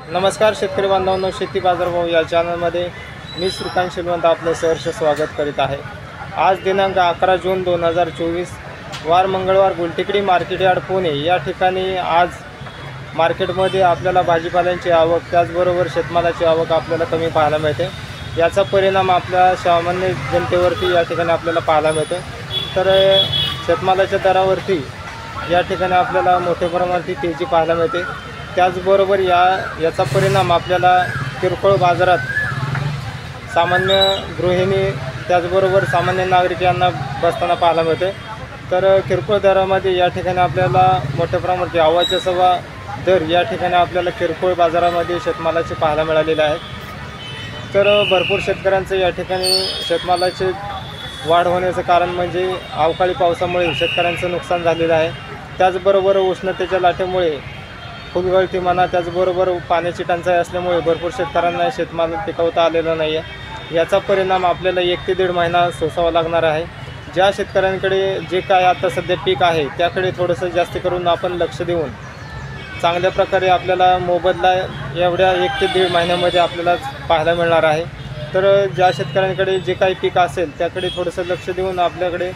नमस्कार शेतकरी बांधवांनो, शेती बाजारभाव या चॅनलमध्ये मी श्रीकांत शिलवंत आपलं सहर्ष स्वागत करीत आहे। आज दिनांक 11 जून 2024 वार मंगळवार गुलटेकडी मार्केट यार्ड पुणे या ठिकाणी आज मार्केटमध्ये आपल्याला भाजीपाल्यांची आवक त्याचबरोबर शेतमालाची आवक आपल्याला कमी पाहायला मिळते। याचा परिणाम आपल्या सामान्य जनतेवरती या ठिकाणी आपल्याला पाहायला मिळतो। तर शेतमालाच्या दरावरती या ठिकाणी आपल्याला मोठ्या प्रमाणात तेजी पाहायला मिळते। त्याचबरोबर याचा परिणाम आपल्याला किरकोळ बाजारात सामान्य गृहिणी त्याचबरोबर सामान्य नागरिक यांना बसताना पाहायला मिळते। तर किरकोळ दरामध्ये या ठिकाणी आपल्याला मोठ्या प्रमाणात आवाच्या सवा दर या ठिकाणी आपल्याला किरकोळ बाजारामध्ये शेतमालाचे पाहायला मिळालेले आहेत। तर भरपूर शेतकऱ्यांचं या ठिकाणी शेतमालाचे वाढ होण्याचं कारण म्हणजे अवकाळी पावसामुळे शेतकऱ्यांचं नुकसान झालेलं आहे। त्याचबरोबर उष्णतेच्या लाटेमुळे फुलगळती म्हणा त्याचबरोबर पाण्याची टंचाई असल्यामुळे भरपूर शेतकऱ्यांना शेतमाल पिकवता आलेला नाही आहे। याचा परिणाम आपल्याला 1 ते 1.5 महिना सोसावा लागणार आहे। ज्या शेतकऱ्यांकडे जे काय आता सध्या पीक आहे त्याकडे थोडंसं जास्त करून आपण लक्ष देऊन चांगल्या प्रकारे आपल्याला मोबदला एवढ्या 1 ते 1.5 महिन्यामध्ये आपल्याला पाहायला मिळणार आहे। तर ज्या शेतकऱ्यांकडे जे काही पीक असेल त्याकडे थोडंसं लक्ष देऊन आपल्याकडे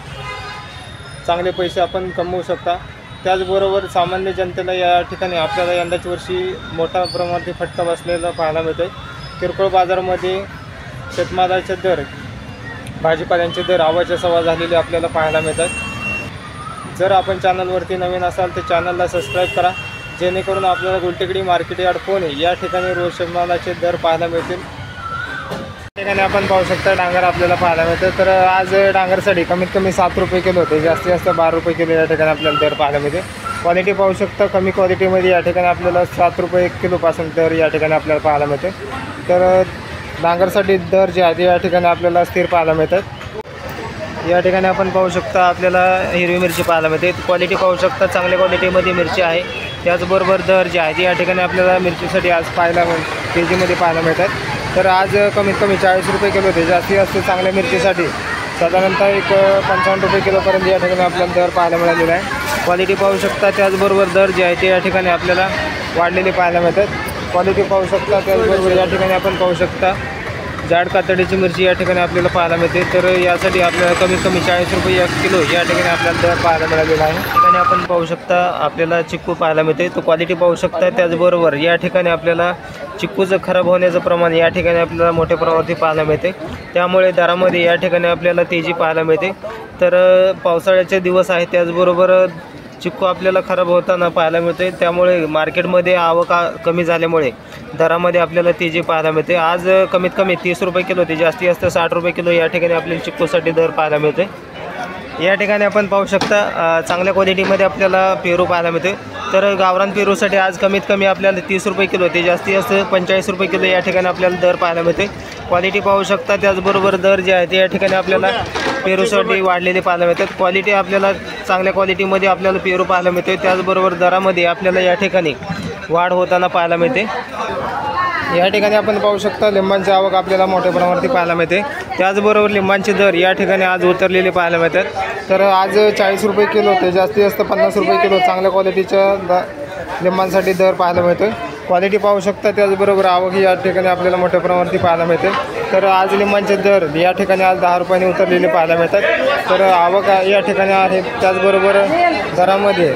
चांगले पैसे आपण कमवू शकता। त्याचबरोबर सामान्य जनतेला या ठिकाणी आपल्याला यंदाच्या वर्षी मोठ्या प्रमाणात फटका बसलेला पाहायला मिळतो। किरकोळ बाजारामध्ये शेतमालाचे दर भाजीपाल्यांचे दर आवाच्या सवा झालेले आपल्याला पाहायला मिळतात। जर आपण चॅनलवरती नवीन असाल तर चॅनलला सबस्क्राईब करा, जेणेकरून आपल्याला गुलटेकडी मार्केट यार्ड पुणे या ठिकाणी रोज शेतमालाचे दर पाहायला मिळतील। या ठिकाणी आपण पाहू शकता डांगर आपल्याला पाहायला मिळतं। तर आज डांगरसाठी कमीत कमी 7 रुपये किलो होते, जास्तीत जास्त 12 रुपये किलो या ठिकाणी आपल्याला दर पाहायला मिळते। क्वालिटी पाहू शकता, कमी क्वालिटीमध्ये या ठिकाणी आपल्याला 7 रुपये 1 किलोपासून दर या ठिकाणी आपल्याला पाहायला मिळते। तर डांगरसाठी दर जे आहे ते या ठिकाणी आपल्याला स्थिर पाहायला मिळतात। या ठिकाणी आपण पाहू शकता आपल्याला हिरवी मिरची पाहायला मिळते। क्वालिटी पाहू शकता, चांगल्या क्वालिटीमध्ये मिरची आहे। त्याचबरोबर दर जे आहे ते या ठिकाणी आपल्याला मिरचीसाठी आज तेजीमध्ये पाहायला मिळतात। तर आज कमीत कमी 40 रुपये किलो होते, जास्तीत जास्त चांगल्या मिरचीसाठी साधारणतः 55 रुपये किलोपर्यंत या ठिकाणी आपल्याला दर पाहायला मिळालेला आहे। क्वालिटी पाहू शकता, त्याचबरोबर दर जे आहे ते या ठिकाणी आपल्याला वाढलेले पाहायला मिळतात। क्वालिटी पाहू शकता, त्याचबरोबर या ठिकाणी आपण पाहू शकता जाड कातडीची मिरची या ठिकाणी आपल्याला पाहायला मिळते। तर यासाठी आपल्याला कमीत कमी 40 रुपये 1 किलो या ठिकाणी आपल्याला दर पाहायला मिळालेला आहे। ठिकाणी आपण पाहू शकता आपल्याला चिक्कू पाहायला मिळते, तो क्वालिटी पाहू शकता। त्याचबरोबर या ठिकाणी आपल्याला चिक्कूचं खराब होण्याचं प्रमाण या ठिकाणी आपल्याला मोठ्या प्रमाणात पाहायला मिळते, त्यामुळे दरामध्ये या ठिकाणी आपल्याला तेजी पाहायला मिळते। तर पावसाळ्याचे दिवस आहे, त्याचबरोबर चिक्कू आपल्याला खराब होताना पाहायला मिळते, त्यामुळे मार्केटमध्ये आवक कमी झाल्यामुळे दरामध्ये आपल्याला तेजी पाहायला मिळते। आज कमीत कमी 30 रुपये किलो होते, जास्तीत जास्त 60 रुपये किलो या ठिकाणी आपल्याला चिक्कूसाठी दर पाहायला मिळते। या ठिकाणी आपण पाहू शकता चांगल्या क्वालिटीमध्ये आपल्याला पेरू पाहायला मिळते। तर गावरान पेरूसाठी आज कमीत कमी आपल्याला 30 रुपये किलो होते, जास्तीत जास्त 45 रुपये किलो या ठिकाणी आपल्याला दर पाहायला मिळते। क्वालिटी पाहू शकता, त्याचबरोबर दर जे आहे ते या ठिकाणी आपल्याला पेरूसाठी वाढलेले पाहायला मिळतात। क्वालिटी आपल्याला चांगल्या क्वालिटीमध्ये आपल्याला पेरू पाहायला मिळते, त्याचबरोबर दरामध्ये आपल्याला या ठिकाणी वाढ होताना पाहायला मिळते। या ठिकाणी आपण पाहू शकता लिंबांची आवक आपल्याला मोठ्या प्रमाणात पाहायला मिळते, त्याचबरोबर लिंबांचे दर या ठिकाणी आज उतरलेले पाहायला मिळतात। तर आज 40 रुपये किलो होते, जास्तीत जास्त 50 रुपये किलो चांगल्या क्वालिटीच्या लिंबांसाठी दर पाहायला मिळतो। क्वालिटी पाहू शकता, त्याचबरोबर आवक या ठिकाणी आपल्याला मोठ्या प्रमाणात पाहायला मिळते। तर आज लिंबांचे दर या ठिकाणी आज 10 रुपयांनी उतरलेले पाहायला मिळतात। तर आवक या ठिकाणी आहे, त्याचबरोबर दरामध्ये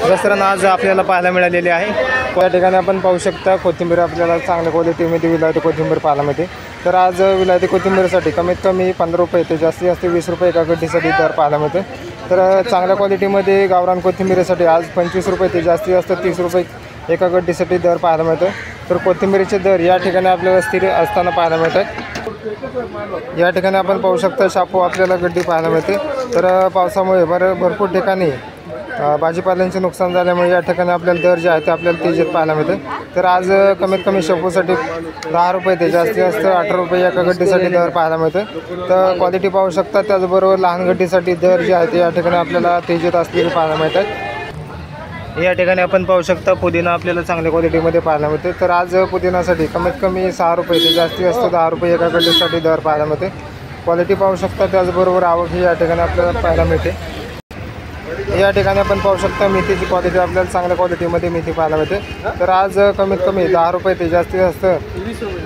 घसरण आज आपल्याला पाहायला मिळालेली आहे। या ठिकाणी आपण पाहू शकता कोथिंबीर आपल्याला चांगल्या क्वालिटीमध्ये विलायती कोथिंबीर पाहायला मिळते। तर आज विलायती कोथिंबीरसाठी कमीत कमी 15 रुपये ते जास्तीत जास्त 20 रुपये एका गड्डीसाठी दर पाहायला मिळते। तर चांगल्या क्वालिटीमध्ये गावरान कोथिंबीरसाठी आज 25 रुपये ते जास्तीत जास्त 30 रुपये एका गड्डीसाठी दर पाहायला मिळतो। तर कोथिंबीरीचे दर या ठिकाणी आपल्याला स्थिर असताना पाहायला मिळतात। या ठिकाणी आपण पाहू शकता शापू आपल्याला गड्डी पाहायला मिळते। तर पावसामुळे भरपूर ठिकाणी भाजीपाल्यांचे नुकसान झाल्यामुळे या ठिकाणी आपल्याला दर जे आहे ते आपल्याला तेजीत पाहायला मिळते। तर आज कमीत कमी शेपूसाठी 10 रुपये ते जास्तीत जास्त 18 रुपये एका गड्डीसाठी दर पाहायला मिळते। तर क्वालिटी पाहू शकता, त्याचबरोबर लहान गड्डीसाठी दर जे आहे ते या ठिकाणी आपल्याला तेजीत असलेले पाहायला मिळतात। या ठिकाणी आपण पाहू शकता पुदिना आपल्याला चांगल्या क्वालिटीमध्ये पाहायला मिळते। तर आज पुदिनासाठी कमीत कमी 6 रुपये ते जास्तीत जास्त 10 रुपये एका गड्डीसाठी दर पाहायला मिळते। क्वालिटी पाहू शकता, त्याचबरोबर आवक ही या ठिकाणी आपल्याला पाहायला मिळते। या ठिकाणी आपण पाहू शकता मेथीची क्वालिटी आपल्याला चांगल्या क्वालिटीमध्ये मेथी पाहायला मिळते। तर आज कमीत कमी 10 रुपये ते जास्तीत जास्त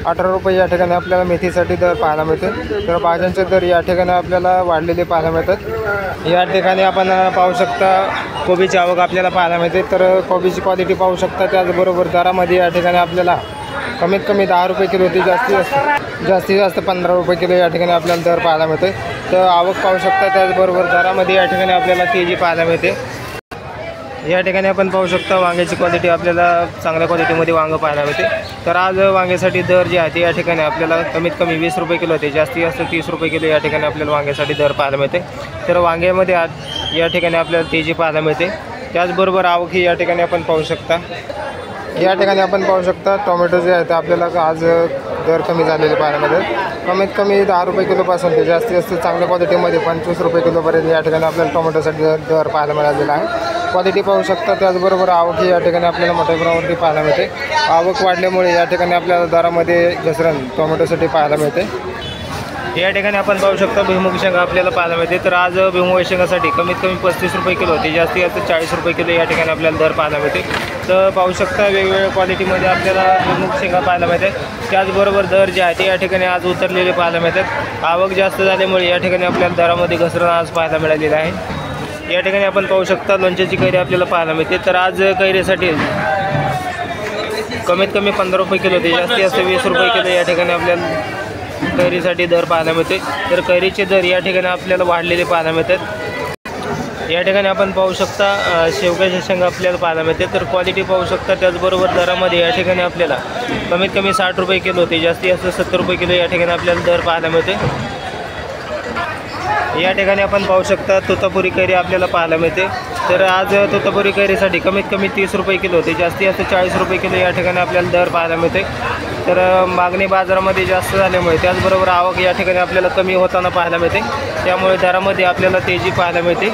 18 रुपये या ठिकाणी आपल्याला मेथीसाठी दर पाहायला मिळते। तर भाज्यांचे दर या ठिकाणी आपल्याला वाढलेले पाहायला मिळतात। या ठिकाणी आपण पाहू शकता कोबीची आवक आपल्याला पाहायला मिळते। तर कोबीची क्वालिटी पाहू शकता, त्याचबरोबर दरामध्ये या ठिकाणी आपल्याला कमीत कमी 10 रुपये किलो ते जास्तीत जास्त 15 रुपये किलो या ठिकाणी आपल्याला दर पाहायला मिळते। तर आवक पाहू शकता, त्याचबरोबर दरामध्ये या ठिकाणी आपल्याला तेजी पाहायला मिळते। या ठिकाणी आपण पाहू शकता वांग्याची क्वालिटी आपल्याला चांगल्या क्वालिटीमध्ये वांगं पाहायला मिळते। तर आज वांग्यासाठी दर जे आहे ते या ठिकाणी आपल्याला कमीत कमी 20 रुपये किलो ते जास्तीत जास्त 30 रुपये किलो या ठिकाणी आपल्याला वांग्यासाठी दर पाहायला मिळते। तर वांग्यामध्ये आज या ठिकाणी आपल्याला तेजी पाहायला मिळते। त्याचबरोबर आवक ही या ठिकाणी आपण पाहू शकता। या ठिकाणी आपण पाहू शकता टोमॅटो जे आहे ते आपल्याला आज दर कमी झालेले पाहायला मिळते। कमीत कमी 10 रुपये किलोपासून ते जास्तीत जास्त चांगल्या क्वालिटीमध्ये 25 रुपये किलोपर्यंत या ठिकाणी आपल्याला टोमॅटोसाठी दर पाहायला मिळालेला आहे। क्वालिटी पाहू शकता, त्याचबरोबर आवक ही या ठिकाणी आपल्याला मोठ्या प्रमाणावरती पाहायला मिळते। आवक वाढल्यामुळे या ठिकाणी आपल्याला दरामध्ये घसरण टोमॅटोसाठी पाहायला मिळते। या ठिकाणी आपण पाहू शकता भुईमुग शेंगा आपल्याला पाहायला मिळते। तर आज भुईमुग शेंगासाठी कमीत कमी 35 रुपये किलो ते जास्तीत जास्त 40 रुपये किलो या ठिकाणी आपल्याला दर पाहायला मिळते। तर पाहू शकता वेगवेगळ्या क्वालिटीमध्ये आपल्याला भुईमुग शेंगा पाहायला मिळतात। त्याचबरोबर दर जे आहे ते या ठिकाणी आज उतरलेले पाहायला मिळतात। आवक जास्त झाल्यामुळे या ठिकाणी आपल्याला दरामध्ये घसरण आज पाहायला मिळालेलं आहे। या ठिकाणी आपण पाहू शकता लोणच्याची कैरी आपल्याला पाहायला मिळते। तर आज कैरीसाठी कमीत कमी 15 रुपये किलो ते जास्तीत जास्त 20 रुपये किलो या ठिकाणी आपल्याला कैरीसाठी दर पाहायला मिळते। तर कैरीचे दर या ठिकाणी आपल्याला वाढलेले पाहायला मिळतात। या ठिकाणी आपण पाहू शकता शेवग्याच्या शेंगा आपल्याला पाहायला मिळते। तर क्वालिटी पाहू शकता, त्याचबरोबर दरामध्ये या ठिकाणी आपल्याला कमीत कमी 60 रुपये किलो ते जास्तीत जास्त 70 रुपये किलो या ठिकाणी आपल्याला दर पाहायला मिळते। या ठिकाणी आपण पाहू शकता तोतापुरी कैरी आपल्याला पाहायला मिळते। तर आज तोतापुरी कैरीसाठी कमीत कमी 30 रुपये किलो ते जास्तीत जास्त 40 रुपये किलो या ठिकाणी आपल्याला दर पाहायला मिळते। तर मागणी बाजारामध्ये जास्त झाल्यामुळे त्याचबरोबर आवक या ठिकाणी आपल्याला कमी होताना पाहायला मिळते। त्यामुळे दरामध्ये आपल्याला तेजी पाहायला मिळते।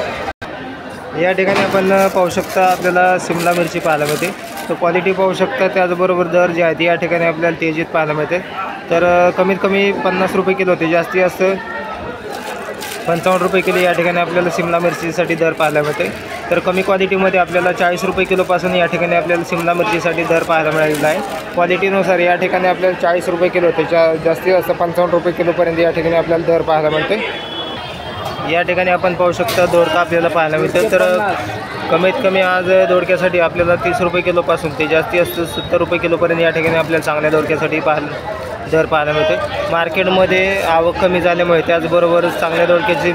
या ठिकाणी आपण पाहू शकता आपल्याला शिमला मिरची पाहायला मिळते। तर क्वालिटी पाहू शकता, त्याचबरोबर दर जे आहे ते या ठिकाणी आपल्याला तेजीत पाहायला मिळते। तर कमीत कमी 50 रुपये किलो ते जास्तीत जास्त 55 रुपये किलो या ठिकाणी आपल्याला शिमला मिरचीसाठी दर पाहायला मिळते। तर कमी क्वालिटीमध्ये आपल्याला 40 रुपये किलोपासून या ठिकाणी आपल्याला शिमला मिरचीसाठी दर पाहायला मिळालेला आहे। क्वालिटीनुसार या ठिकाणी आपल्याला 40 रुपये किलो ते जास्तीत जास्त 55 रुपये किलोपर्यंत या ठिकाणी आपल्याला दर पाहायला मिळते। या ठिकाणी आपण पाहू शकता दोडका आपल्याला पाहायला मिळते। तर कमीत कमी आज दोडक्यासाठी आपल्याला 30 रुपये किलोपासून ते जास्तीत जास्त 70 रुपये किलोपर्यंत या ठिकाणी आपल्याला चांगल्या दोडक्यासाठी दर पाहायला मिळते। मार्केटमध्ये आवक कमी झाल्यामुळे त्याचबरोबर चांगल्या दोडक्याची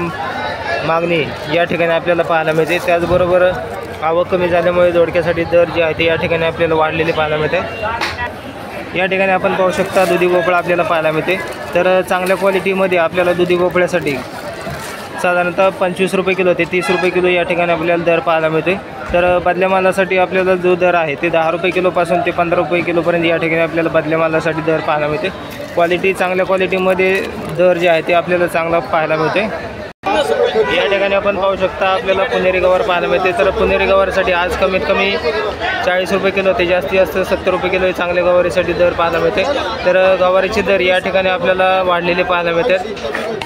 मागणी या ठिकाणी आपल्याला पाहायला मिळते। त्याचबरोबर आवक कमी झाल्यामुळे दोडक्यासाठी दर जे आहे ते या ठिकाणी आपल्याला वाढलेले पाहायला मिळते। या ठिकाणी आपण पाहू शकता दुधी भोपळा आपल्याला पाहायला मिळते। तर चांगल्या क्वालिटीमध्ये आपल्याला दुधी भोपळ्यासाठी साधारणतः 25 रुपये किलो ते 30 रुपये किलो या ठिकाणी आपल्याला दर पाहायला मिळते। तर बदल्या मालासाठी आपल्याला जो दर आहे ते 10 रुपये किलोपासून ते 15 रुपये किलोपर्यंत या ठिकाणी आपल्याला बदल्या मालासाठी दर पाहायला मिळते। क्वालिटी चांगल्या क्वालिटीमध्ये दर जे आहे ते आपल्याला चांगला पाहायला मिळते। या ठिकाणी आपण पाहू शकता आपल्याला पुणेरी गवार पाहायला मिळते। तर पुणेरी गवारसाठी आज कमीत कमी 40 रुपये किलो ते जास्तीत जास्त 70 रुपये किलो चांगल्या गवारीसाठी दर पाहायला मिळते। तर गवारीचे दर या ठिकाणी आपल्याला वाढलेले पाहायला मिळतात।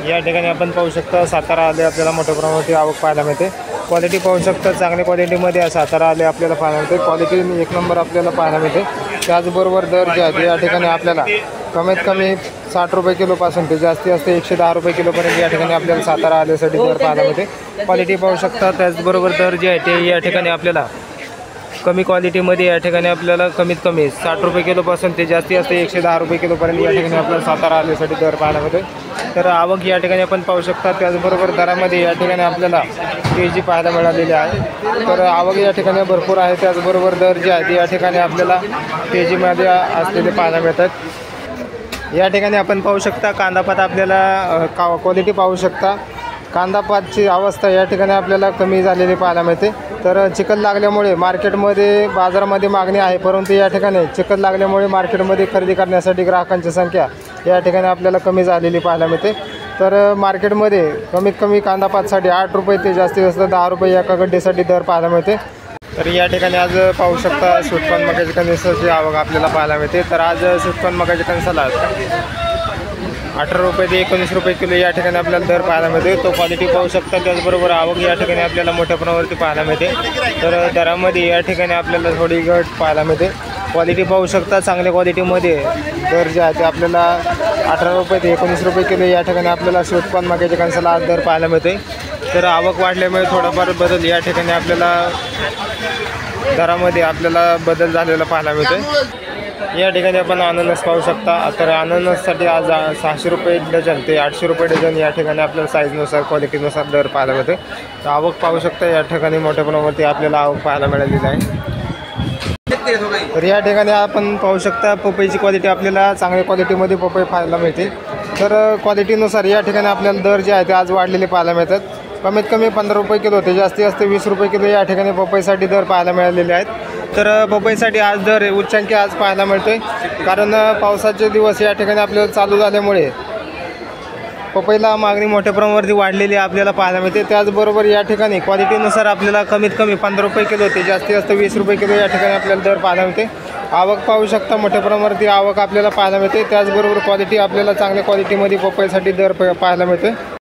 या ठिकाणी आपण पाहू शकता सातारा आले आपल्याला मोठ्या प्रमाणात आवक पाहायला मिळते। क्वालिटी पाहू शकता चांगल्या क्वालिटीमध्ये सातारा आले आपल्याला पाहायला मिळते। क्वालिटी एक नंबर आपल्याला पाहायला मिळते। त्याचबरोबर दर जे आहे या ठिकाणी आपल्याला कमीत कमी 60 रुपये किलोपासून ते जास्तीत जास्त 110 रुपये किलोपर्यंत या ठिकाणी आपल्याला सातारा आल्यासाठी दर पाहायला मिळते। क्वालिटी पाहू शकता, त्याचबरोबर दर जे आहे ते या ठिकाणी आपल्याला कमी क्वालिटीमध्ये या ठिकाणी आपल्याला कमीत कमी 60 रुपये किलोपासून ते जास्तीत जास्त 110 रुपये किलोपर्यंत या ठिकाणी आपल्याला सातारा आल्यासाठी दर पाहायला मिळते। तर आवक या ठिकाणी आपण पाहू शकता, त्याचबरोबर दरामध्ये या ठिकाणी आपल्याला तेजी पाहायला मिळालेली आहे। तर आवक या ठिकाणी भरपूर आहे, त्याचबरोबर दर जे आहे ते या ठिकाणी आपल्याला तेजीमध्ये असलेले पाहायला मिळतात। या ठिकाणी आपण पाहू शकता कांदापात आपल्याला क्वालिटी पाहू शकता। कांदापातची अवस्था या ठिकाणी आपल्याला कमी झालेली पाहायला मिळते। तर चिखल लागल्यामुळे मार्केटमध्ये बाजारामध्ये मागणी आहे, परंतु या ठिकाणी चिखल लागल्यामुळे मार्केटमध्ये खरेदी करण्यासाठी ग्राहकांची संख्या या ठिकाणी आपल्याला कमी झालेली पाहायला मिळते। तर मार्केटमध्ये कमीत कमी कांदापातसाठी 8 रुपये ते जास्तीत जास्त 10 रुपये एका गड्डेसाठी दर पाहायला मिळते। तर या ठिकाणी आज पाहू शकता स्वीटकॉर्न मक्याच्या कणसाची आवक आपल्याला पाहायला मिळते। तर आज स्वीटकॉर्न मक्याच्या कणसाला 18 रुपये ते 19 रुपये किलो या ठिकाणी आपल्याला दर पाहायला मिळते. तो क्वालिटी पाहू शकता. त्याचबरोबर आवक या ठिकाणी आपल्याला मोठ्या प्रमाणावरती पाहायला मिळते. तर दरामध्ये या ठिकाणी आपल्याला थोडी घट पाहायला मिळते. क्वालिटी पाहू शकता. चांगल्या क्वालिटीमध्ये दर जे आहे ते आपल्याला 18 रुपये ते 19 रुपये किलो या ठिकाणी आपल्याला शेतपान माग्याच्या कणसाला आज दर पाहायला मिळते. तर आवक वाढल्यामुळे थोडाफार बदल या ठिकाणी आपल्याला दरामध्ये आपल्याला बदल झालेला पाहायला मिळतो. या ठिकाणी आपण अननस पाहू शकता. तर अननससाठी आज 600 रुपये डझन ते 800 रुपये डझन या ठिकाणी आपल्याला साईजनुसार क्वालिटीनुसार दर पाहायला मिळते. तर आवक पाहू शकता. या ठिकाणी मोठ्या प्रमाणावरती आपल्याला आवक पाहायला मिळालेली आहे. तर या ठिकाणी आपण पाहू शकता पपईची क्वालिटी आपल्याला चांगल्या क्वालिटीमध्ये पपई पाहायला मिळते. तर क्वालिटीनुसार या ठिकाणी आपल्याला दर जे आहे ते आज वाढलेले पाहायला मिळतात. कमीत कमी 15 रुपये किलो ते जास्तीत जास्त 20 रुपये किलो या ठिकाणी पपईसाठी दर पाहायला मिळालेले आहेत. तर पपईसाठी आज दर उच्चांकी आज पाहायला मिळतो आहे. कारण पावसाचे दिवस या ठिकाणी आपल्याला चालू झाल्यामुळे पपईला मागणी मोठ्या प्रमाणावरती वाढलेली आपल्याला पाहायला मिळते. त्याचबरोबर या ठिकाणी क्वालिटीनुसार आपल्याला कमीत कमी 15 रुपये किलो ते जास्तीत जास्त 20 रुपये किलो या ठिकाणी आपल्याला दर पाहायला मिळते. आवक पाहू शकता. मोठ्या प्रमाणावरती आवक आपल्याला पाहायला मिळते. त्याचबरोबर क्वालिटी आपल्याला चांगल्या क्वालिटीमध्ये पपईसाठी दर पाहायला मिळते.